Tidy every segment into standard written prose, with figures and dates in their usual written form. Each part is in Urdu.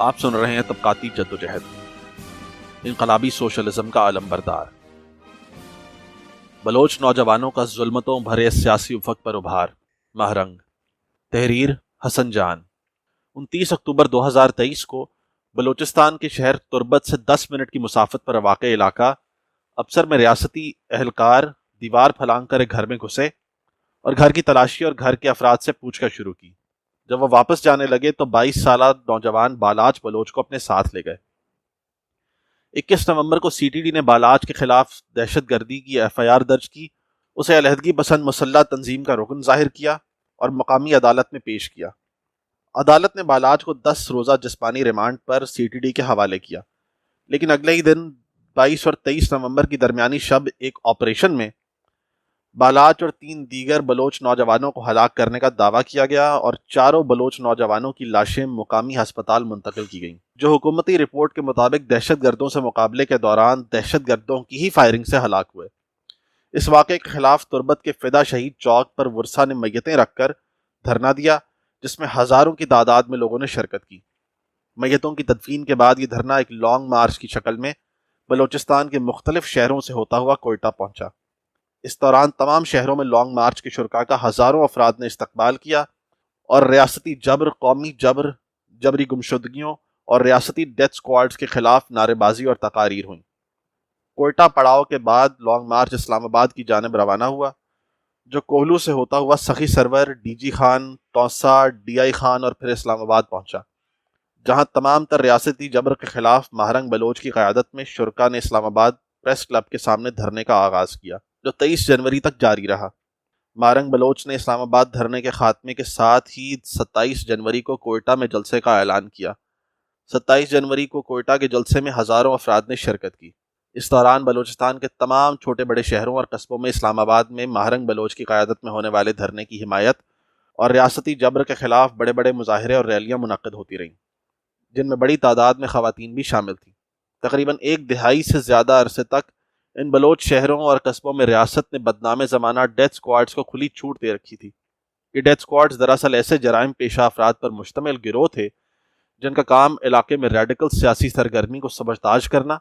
آپ سن رہے ہیں طبقاتی جدوجہد، انقلابی سوشلزم کا علم بردار۔ بلوچ نوجوانوں کا ظلمتوں بھرے سیاسی افق پر ابھار۔ مہرنگ، تحریر حسن جان۔ 29 اکتوبر 2023 کو بلوچستان کے شہر تربت سے 10 منٹ کی مسافت پر واقع علاقہ ابصر میں ریاستی اہلکار دیوار پھلانگ کر ایک گھر میں گھسے اور گھر کی تلاشی اور گھر کے افراد سے پوچھ گچھ شروع کی۔ جب وہ واپس جانے لگے تو 22 سالہ نوجوان بالاچ بلوچ کو اپنے ساتھ لے گئے۔ 21 نومبر کو سی ٹی ڈی نے بالاچ کے خلاف دہشت گردی کی FIR درج کی، اسے علیحدگی پسند مسلح تنظیم کا رکن ظاہر کیا اور مقامی عدالت میں پیش کیا۔ عدالت نے بالاچ کو 10 روزہ جسمانی ریمانڈ پر CTD کے حوالے کیا، لیکن اگلے ہی دن 22 اور 23 نومبر کی درمیانی شب ایک آپریشن میں بالاچ اور 3 دیگر بلوچ نوجوانوں کو ہلاک کرنے کا دعویٰ کیا گیا اور چاروں بلوچ نوجوانوں کی لاشیں مقامی ہسپتال منتقل کی گئیں، جو حکومتی رپورٹ کے مطابق دہشت گردوں سے مقابلے کے دوران دہشت گردوں کی ہی فائرنگ سے ہلاک ہوئے۔ اس واقعے کے خلاف تربت کے فدا شہید چوک پر ورثا نے میتیں رکھ کر دھرنا دیا، جس میں ہزاروں کی تعداد میں لوگوں نے شرکت کی۔ میتوں کی تدفین کے بعد یہ دھرنا ایک لانگ مارچ کی شکل میں بلوچستان کے مختلف شہروں سے ہوتا ہوا کوئٹہ پہنچا۔ اس دوران تمام شہروں میں لانگ مارچ کے شرکاء کا ہزاروں افراد نے استقبال کیا اور ریاستی جبر، قومی جبر، جبری گمشدگیوں اور ریاستی ڈیتھ سکواڈز کے خلاف نعرے بازی اور تقاریر ہوئیں۔ کوئٹہ پڑاؤ کے بعد لانگ مارچ اسلام آباد کی جانب روانہ ہوا، جو کوہلو سے ہوتا ہوا سخی سرور، DG خان، توسا، DI خان اور پھر اسلام آباد پہنچا، جہاں تمام تر ریاستی جبر کے خلاف مہرنگ بلوچ کی قیادت میں شرکاء نے اسلام آباد پریس کلب کے سامنے دھرنے کا آغاز کیا، جو 23 جنوری تک جاری رہا۔ مہرنگ بلوچ نے اسلام آباد دھرنے کے خاتمے کے ساتھ ہی 27 جنوری کو کوئٹہ میں جلسے کا اعلان کیا۔ 27 جنوری کو کوئٹہ کے جلسے میں ہزاروں افراد نے شرکت کی۔ اس دوران بلوچستان کے تمام چھوٹے بڑے شہروں اور قصبوں میں اسلام آباد میں مہرنگ بلوچ کی قیادت میں ہونے والے دھرنے کی حمایت اور ریاستی جبر کے خلاف بڑے بڑے مظاہرے اور ریلیاں منعقد ہوتی رہیں، جن میں بڑی تعداد میں خواتین بھی شامل تھیں۔ تقریباً 1 دہائی سے زیادہ عرصے تک ان بلوچ شہروں اور قصبوں میں ریاست نے بدنام زمانہ ڈیتھ سکواڈز کو کھلی چھوٹ دے رکھی تھی۔ یہ ڈیتھ سکواڈز دراصل ایسے جرائم پیشہ افراد پر مشتمل گروہ تھے جن کا کام علاقے میں ریڈیکل سیاسی سرگرمی کو سبزتاج کرنا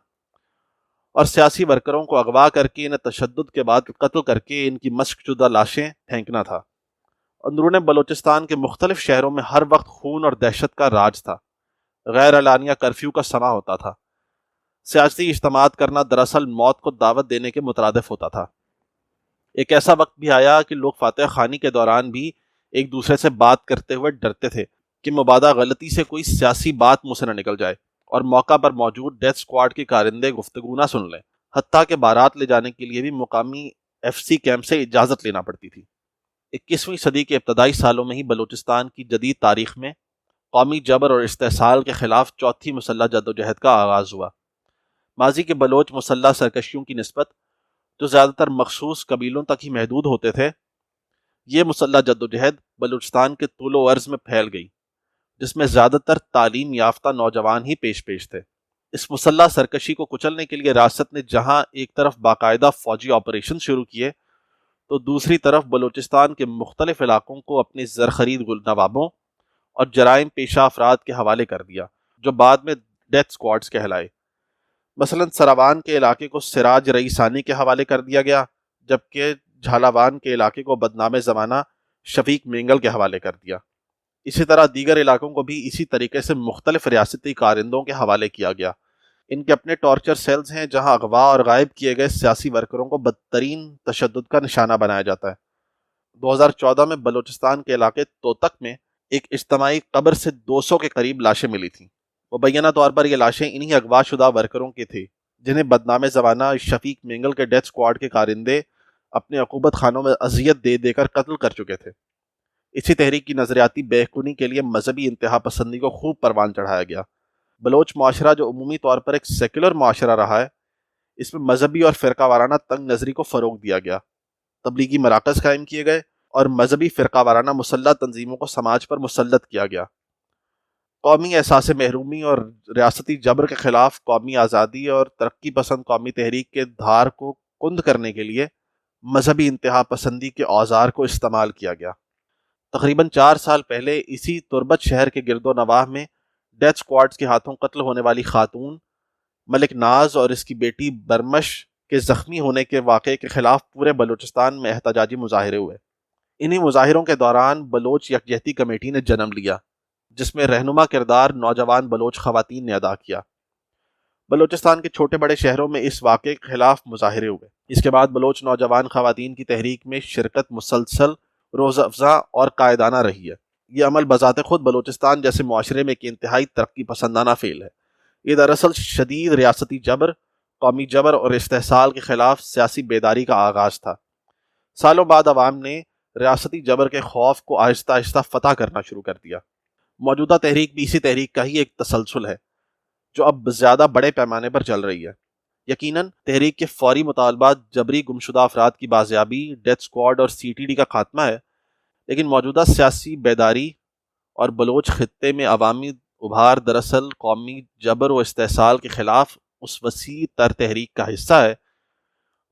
اور سیاسی ورکروں کو اغوا کر کے انہیں تشدد کے بعد قتل کر کے ان کی مسخ شدہ لاشیں پھینکنا تھا۔ اندرون بلوچستان کے مختلف شہروں میں ہر وقت خون اور دہشت کا راج تھا۔ غیر اعلانیہ کرفیو کا سماں ہوتا تھا۔ سیاسی اجتماعات کرنا دراصل موت کو دعوت دینے کے مترادف ہوتا تھا۔ ایک ایسا وقت بھی آیا کہ لوگ فاتح خانی کے دوران بھی ایک دوسرے سے بات کرتے ہوئے ڈرتے تھے کہ مبادا غلطی سے کوئی سیاسی بات منہ سے نہ نکل جائے اور موقع پر موجود ڈیتھ سکواڈ کے کارندے گفتگو نہ سن لیں۔ حتیٰ کہ بارات لے جانے کے لیے بھی مقامی FC کیمپ سے اجازت لینا پڑتی تھی۔ 21ویں صدی کے ابتدائی سالوں میں ہی بلوچستان کی جدید تاریخ میں قومی جبر اور استحصال کے خلاف چوتھی مسلح جدوجہد کا آغاز ہوا۔ ماضی کے بلوچ مسلح سرکشیوں کی نسبت، جو زیادہ تر مخصوص قبیلوں تک ہی محدود ہوتے تھے، یہ مسلح جدوجہد بلوچستان کے طول و عرض میں پھیل گئی، جس میں زیادہ تر تعلیم یافتہ نوجوان ہی پیش تھے۔ اس مسلح سرکشی کو کچلنے کے لیے ریاست نے جہاں ایک طرف باقاعدہ فوجی آپریشن شروع کیے تو دوسری طرف بلوچستان کے مختلف علاقوں کو اپنی زرخرید نوابوں اور جرائم پیشہ افراد کے حوالے کر دیا، جو بعد میں ڈیتھ سکواڈز کہلائے۔ مثلاً سراوان کے علاقے کو سراج رئیسانی کے حوالے کر دیا گیا، جبکہ جھالاوان کے علاقے کو بدنام زمانہ شفیق مینگل کے حوالے کر دیا۔ اسی طرح دیگر علاقوں کو بھی اسی طریقے سے مختلف ریاستی کارندوں کے حوالے کیا گیا۔ ان کے اپنے ٹارچر سیلز ہیں جہاں اغوا اور غائب کیے گئے سیاسی ورکروں کو بدترین تشدد کا نشانہ بنایا جاتا ہے۔ 2014 میں بلوچستان کے علاقے توتک میں ایک اجتماعی قبر سے 200 کے قریب لاشیں ملی تھیں۔ مبینہ طور پر یہ لاشیں انہی اغوا شدہ ورکروں کی تھیں جنہیں بدنام زمانہ شفیق مینگل کے ڈیتھ سکواڈ کے کارندے اپنے عقوبت خانوں میں اذیت دے دے کر قتل کر چکے تھے۔ اسی تحریک کی نظریاتی بہکونی کے لیے مذہبی انتہا پسندی کو خوب پروان چڑھایا گیا۔ بلوچ معاشرہ جو عمومی طور پر ایک سیکولر معاشرہ رہا ہے، اس میں مذہبی اور فرقہ وارانہ تنگ نظری کو فروغ دیا گیا، تبلیغی مراکز قائم کیے گئے اور مذہبی فرقہ وارانہ مسلح تنظیموں کو سماج پر مسلط کیا گیا۔ قومی احساس محرومی اور ریاستی جبر کے خلاف قومی آزادی اور ترقی پسند قومی تحریک کے دھار کو کند کرنے کے لیے مذہبی انتہا پسندی کے اوزار کو استعمال کیا گیا۔ تقریباً 4 سال پہلے اسی تربت شہر کے گرد و نواح میں ڈیتھ اسکواڈز کے ہاتھوں قتل ہونے والی خاتون ملک ناز اور اس کی بیٹی برمش کے زخمی ہونے کے واقعے کے خلاف پورے بلوچستان میں احتجاجی مظاہرے ہوئے۔ انہی مظاہروں کے دوران بلوچ یکجہتی کمیٹی نے جنم لیا، جس میں رہنما کردار نوجوان بلوچ خواتین نے ادا کیا۔ بلوچستان کے چھوٹے بڑے شہروں میں اس واقعے کے خلاف مظاہرے ہوئے۔ اس کے بعد بلوچ نوجوان خواتین کی تحریک میں شرکت مسلسل روز افزا اور قائدانہ رہی ہے۔ یہ عمل بذات خود بلوچستان جیسے معاشرے میں ایک انتہائی ترقی پسندانہ فعل ہے۔ یہ دراصل شدید ریاستی جبر، قومی جبر اور استحصال کے خلاف سیاسی بیداری کا آغاز تھا۔ سالوں بعد عوام نے ریاستی جبر کے خوف کو آہستہ آہستہ فتح کرنا شروع کر دیا۔ موجودہ تحریک بھی اسی تحریک کا ہی ایک تسلسل ہے، جو اب زیادہ بڑے پیمانے پر چل رہی ہے۔ یقیناً تحریک کے فوری مطالبات جبری گمشدہ افراد کی بازیابی، ڈیتھ اسکواڈ اور سی ٹی ڈی کا خاتمہ ہے، لیکن موجودہ سیاسی بیداری اور بلوچ خطے میں عوامی ابھار دراصل قومی جبر و استحصال کے خلاف اس وسیع تر تحریک کا حصہ ہے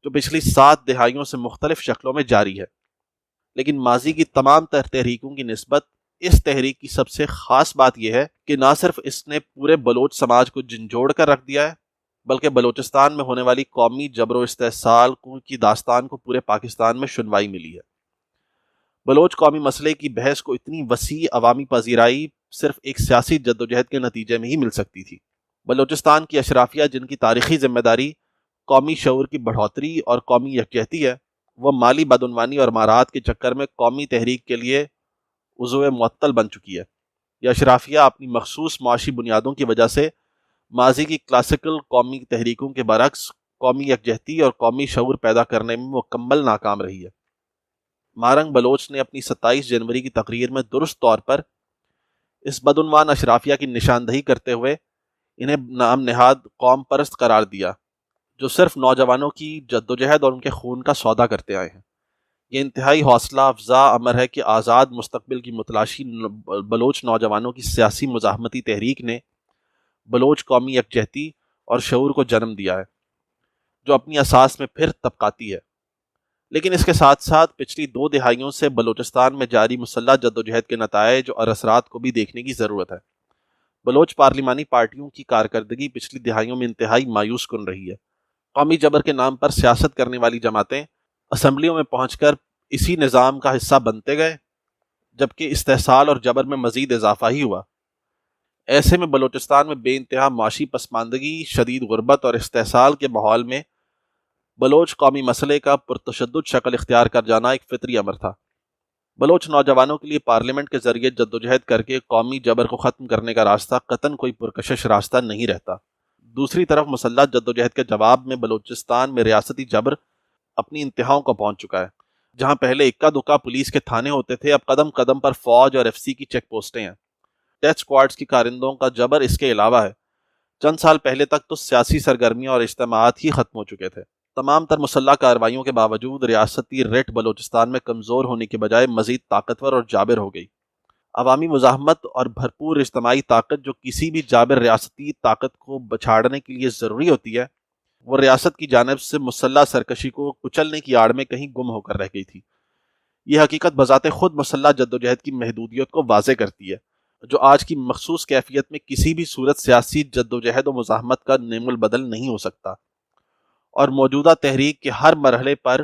جو پچھلی 7 دہائیوں سے مختلف شکلوں میں جاری ہے۔ لیکن ماضی کی تمام تر تحریکوں کی نسبت اس تحریک کی سب سے خاص بات یہ ہے کہ نہ صرف اس نے پورے بلوچ سماج کو جھنجھوڑ کر رکھ دیا ہے، بلکہ بلوچستان میں ہونے والی قومی جبر و استحصال کی داستان کو پورے پاکستان میں سنوائی ملی ہے۔ بلوچ قومی مسئلے کی بحث کو اتنی وسیع عوامی پذیرائی صرف ایک سیاسی جدوجہد کے نتیجے میں ہی مل سکتی تھی۔ بلوچستان کی اشرافیہ، جن کی تاریخی ذمہ داری قومی شعور کی بڑھوتری اور قومی یکجہتی ہے، وہ مالی بدعنوانی اور مارات کے چکر میں قومی تحریک کے لیے عضو معطل بن چکی ہے۔ یہ اشرافیہ اپنی مخصوص معاشی بنیادوں کی وجہ سے ماضی کی کلاسیکل قومی تحریکوں کے برعکس قومی یکجہتی اور قومی شعور پیدا کرنے میں مکمل ناکام رہی ہے۔ مارنگ بلوچ نے اپنی 27 جنوری کی تقریر میں درست طور پر اس بدعنوان اشرافیہ کی نشاندہی کرتے ہوئے انہیں نام نہاد قوم پرست قرار دیا، جو صرف نوجوانوں کی جدوجہد اور ان کے خون کا سودا کرتے آئے ہیں۔ یہ انتہائی حوصلہ افزا امر ہے کہ آزاد مستقبل کی متلاشی بلوچ نوجوانوں کی سیاسی مزاحمتی تحریک نے بلوچ قومی یکجہتی اور شعور کو جنم دیا ہے، جو اپنی اساس میں پھر طبقاتی ہے۔ لیکن اس کے ساتھ ساتھ پچھلی 2 دہائیوں سے بلوچستان میں جاری مسلح جدوجہد کے نتائج اور اثرات کو بھی دیکھنے کی ضرورت ہے۔ بلوچ پارلیمانی پارٹیوں کی کارکردگی پچھلی دہائیوں میں انتہائی مایوس کن رہی ہے۔ قومی جبر کے نام پر سیاست کرنے والی جماعتیں اسمبلیوں میں پہنچ کر اسی نظام کا حصہ بنتے گئے، جبکہ استحصال اور جبر میں مزید اضافہ ہی ہوا۔ ایسے میں بلوچستان میں بے انتہا معاشی پسماندگی، شدید غربت اور استحصال کے ماحول میں بلوچ قومی مسئلے کا پرتشدد شکل اختیار کر جانا ایک فطری امر تھا۔ بلوچ نوجوانوں کے لیے پارلیمنٹ کے ذریعے جدوجہد کر کے قومی جبر کو ختم کرنے کا راستہ قطعاً کوئی پرکشش راستہ نہیں رہتا۔ دوسری طرف مسلح جدوجہد کے جواب میں بلوچستان میں ریاستی جبر اپنی انتہاؤں کو پہنچ چکا ہے۔ جہاں پہلے اکا دکا پولیس کے تھانے ہوتے تھے، اب قدم قدم پر فوج اور ایف سی کی چیک پوسٹیں ہیں۔ ڈیتھ اسکواڈز کی کارندوں کا جبر اس کے علاوہ ہے۔ چند سال پہلے تک تو سیاسی سرگرمیاں اور اجتماعات ہی ختم ہو چکے تھے۔ تمام تر مسلح کارروائیوں کے باوجود ریاستی رٹ بلوچستان میں کمزور ہونے کے بجائے مزید طاقتور اور جابر ہو گئی۔ عوامی مزاحمت اور بھرپور اجتماعی طاقت جو کسی بھی جابر ریاستی طاقت کو بچھاڑنے کے لیے ضروری ہوتی ہے، وہ ریاست کی جانب سے مسلح سرکشی کو کچلنے کی آڑ میں کہیں گم ہو کر رہ گئی تھی۔ یہ حقیقت بذات خود مسلح جدوجہد کی محدودیت کو واضح کرتی ہے، جو آج کی مخصوص کیفیت میں کسی بھی صورت سیاسی جدوجہد و مزاحمت کا نعم البدل نہیں ہو سکتا۔ اور موجودہ تحریک کے ہر مرحلے پر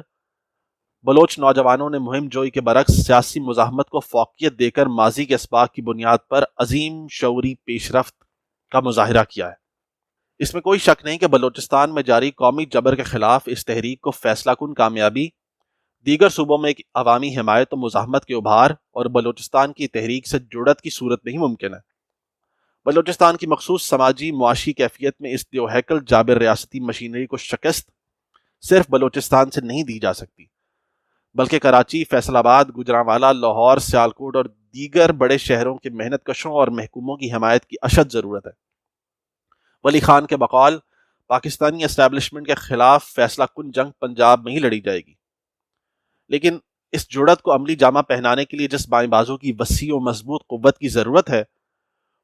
بلوچ نوجوانوں نے مہم جوئی کے برعکس سیاسی مزاحمت کو فوقیت دے کر ماضی کے اسباق کی بنیاد پر عظیم شعوری پیش رفت کا مظاہرہ کیا ہے۔ اس میں کوئی شک نہیں کہ بلوچستان میں جاری قومی جبر کے خلاف اس تحریک کو فیصلہ کن کامیابی دیگر صوبوں میں ایک عوامی حمایت و مزاحمت کے ابھار اور بلوچستان کی تحریک سے جڑت کی صورت میں ہی ممکن ہے۔ بلوچستان کی مخصوص سماجی معاشی کیفیت میں اس دیوہیکل جابر ریاستی مشینری کو شکست صرف بلوچستان سے نہیں دی جا سکتی، بلکہ کراچی، فیصل آباد، گوجرانوالا، لاہور، سیالکوٹ اور دیگر بڑے شہروں کے محنت کشوں اور محکوموں کی حمایت کی اشد ضرورت ہے۔ ولی خان کے بقول پاکستانی اسٹیبلشمنٹ کے خلاف فیصلہ کن جنگ پنجاب میں ہی لڑی جائے گی، لیکن اس جڑت کو عملی جامہ پہنانے کے لیے جس بائیں بازو کی وسیع و مضبوط قوت کی ضرورت ہے،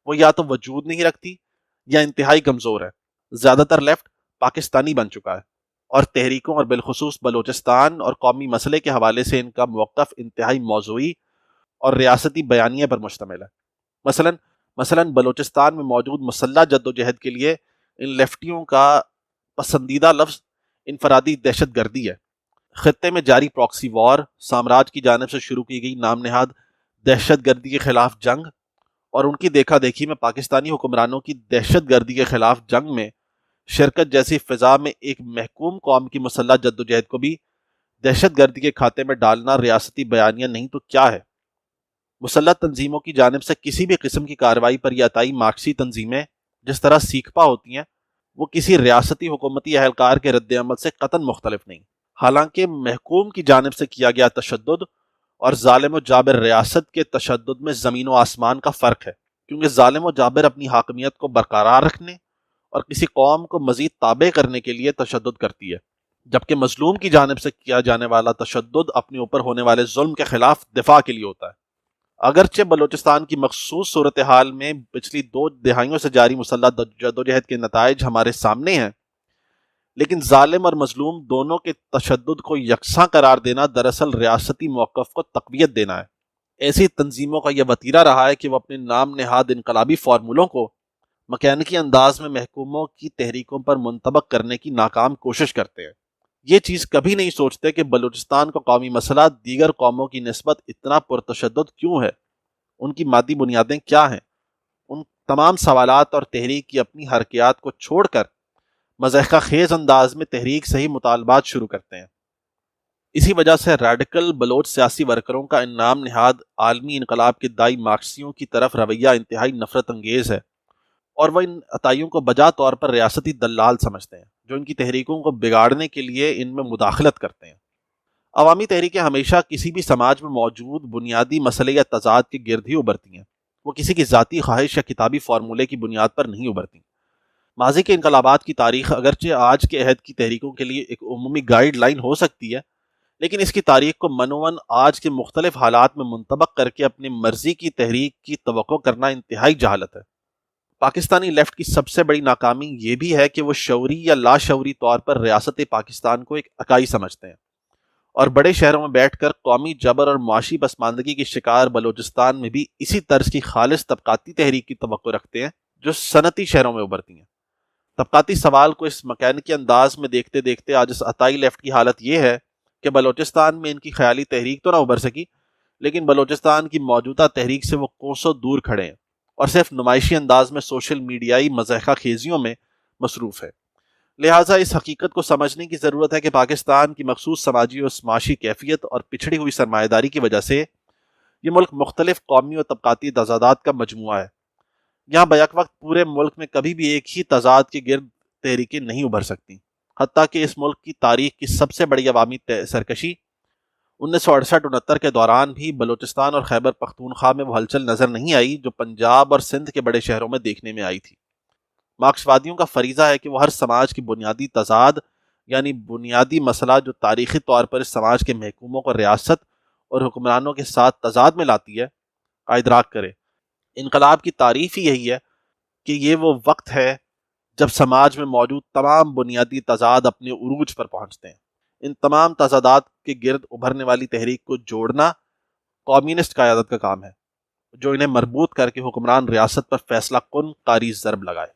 وہ یا تو وجود نہیں رکھتی یا انتہائی کمزور ہے۔ زیادہ تر لیفٹ پاکستانی بن چکا ہے، اور تحریکوں اور بالخصوص بلوچستان اور قومی مسئلے کے حوالے سے ان کا موقف انتہائی موضوعی اور ریاستی بیانیے پر مشتمل ہے۔ مثلا مثلاً بلوچستان میں موجود مسلح جدوجہد کے لیے ان لیفٹیوں کا پسندیدہ لفظ انفرادی دہشت گردی ہے۔ خطے میں جاری پراکسی وار، سامراج کی جانب سے شروع کی گئی نام نہاد دہشت گردی کے خلاف جنگ اور ان کی دیکھا دیکھی میں پاکستانی حکمرانوں کی دہشت گردی کے خلاف جنگ میں شرکت جیسی فضا میں ایک محکوم قوم کی مسلح جدوجہد کو بھی دہشت گردی کے کھاتے میں ڈالنا ریاستی بیانیہ نہیں تو کیا ہے؟ مسلح تنظیموں کی جانب سے کسی بھی قسم کی کارروائی پر یہ عطائی مارکسی تنظیمیں جس طرح سیکھپا ہوتی ہیں وہ کسی ریاستی حکومتی اہلکار کے رد عمل سے قطعاً مختلف نہیں۔ حالانکہ محکوم کی جانب سے کیا گیا تشدد اور ظالم و جابر ریاست کے تشدد میں زمین و آسمان کا فرق ہے، کیونکہ ظالم و جابر اپنی حاکمیت کو برقرار رکھنے اور کسی قوم کو مزید تابع کرنے کے لیے تشدد کرتی ہے، جبکہ مظلوم کی جانب سے کیا جانے والا تشدد اپنے اوپر ہونے والے ظلم کے خلاف دفاع کے لیے ہوتا ہے۔ اگرچہ بلوچستان کی مخصوص صورتحال میں پچھلی 2 دہائیوں سے جاری مسلح جدوجہد کے نتائج ہمارے سامنے ہیں، لیکن ظالم اور مظلوم دونوں کے تشدد کو یکساں قرار دینا دراصل ریاستی موقف کو تقویت دینا ہے۔ ایسی تنظیموں کا یہ وتیرہ رہا ہے کہ وہ اپنے نام نہاد انقلابی فارمولوں کو مکینکی انداز میں محکوموں کی تحریکوں پر منطبق کرنے کی ناکام کوشش کرتے ہیں۔ یہ چیز کبھی نہیں سوچتے کہ بلوچستان کا قومی مسئلہ دیگر قوموں کی نسبت اتنا پرتشدد کیوں ہے، ان کی مادی بنیادیں کیا ہیں۔ ان تمام سوالات اور تحریک کی اپنی حرکیات کو چھوڑ کر مضحکہ خیز انداز میں تحریک سے ہی مطالبات شروع کرتے ہیں۔ اسی وجہ سے ریڈیکل بلوچ سیاسی ورکروں کا ان نام نہاد عالمی انقلاب کے دائی مارکسیوں کی طرف رویہ انتہائی نفرت انگیز ہے، اور وہ ان عطائیوں کو بجا طور پر ریاستی دلال سمجھتے ہیں جو ان کی تحریکوں کو بگاڑنے کے لیے ان میں مداخلت کرتے ہیں۔ عوامی تحریکیں ہمیشہ کسی بھی سماج میں موجود بنیادی مسئلے یا تضاد کے گرد ہی ابھرتی ہیں، وہ کسی کی ذاتی خواہش یا کتابی فارمولے کی بنیاد پر نہیں ابھرتی۔ ماضی کے انقلابات کی تاریخ اگرچہ آج کے عہد کی تحریکوں کے لیے ایک عمومی گائیڈ لائن ہو سکتی ہے، لیکن اس کی تاریخ کو منوً آج کے مختلف حالات میں منطبق کر کے اپنی مرضی کی تحریک کی توقع کرنا انتہائی جہالت ہے۔ پاکستانی لیفٹ کی سب سے بڑی ناکامی یہ بھی ہے کہ وہ شعوری یا لاشعوری طور پر ریاست پاکستان کو ایک اکائی سمجھتے ہیں، اور بڑے شہروں میں بیٹھ کر قومی جبر اور معاشی پسماندگی کی شکار بلوچستان میں بھی اسی طرز کی خالص طبقاتی تحریک کی توقع رکھتے ہیں جو صنعتی شہروں میں ابھرتی ہیں۔ طبقاتی سوال کو اس مکینکی انداز میں دیکھتے دیکھتے آج اس عطائی لیفٹ کی حالت یہ ہے کہ بلوچستان میں ان کی خیالی تحریک تو نہ ابھر سکی، لیکن بلوچستان کی موجودہ تحریک سے وہ کوسوں دور کھڑے ہیں اور صرف نمائشی انداز میں سوشل میڈیائی مضحکہ خیزیوں میں مصروف ہے۔ لہٰذا اس حقیقت کو سمجھنے کی ضرورت ہے کہ پاکستان کی مخصوص سماجی اور معاشی کیفیت اور پچھڑی ہوئی سرمایہ داری کی وجہ سے یہ ملک مختلف قومی اور طبقاتی تضادات کا مجموعہ ہے۔ یہاں بیک وقت پورے ملک میں کبھی بھی ایک ہی تضاد کے گرد تحریکیں نہیں ابھر سکتی، حتیٰ کہ اس ملک کی تاریخ کی سب سے بڑی عوامی سرکشی 1968-69 کے دوران بھی بلوچستان اور خیبر پختونخوا میں وہ ہلچل نظر نہیں آئی جو پنجاب اور سندھ کے بڑے شہروں میں دیکھنے میں آئی تھی۔ مارکس وادیوں کا فریضہ ہے کہ وہ ہر سماج کی بنیادی تضاد یعنی بنیادی مسئلہ جو تاریخی طور پر اس سماج کے محکوموں کو ریاست اور حکمرانوں کے ساتھ تضاد میں لاتی ہے کا ادراک کرے۔ انقلاب کی تعریف ہی یہی ہے کہ یہ وہ وقت ہے جب سماج میں موجود تمام بنیادی تضاد اپنے عروج پر پہنچتے ہیں۔ ان تمام تضادات کے گرد ابھرنے والی تحریک کو جوڑنا کمیونسٹ قیادت کا کام ہے، جو انہیں مربوط کر کے حکمران ریاست پر فیصلہ کن قاری ضرب لگائے۔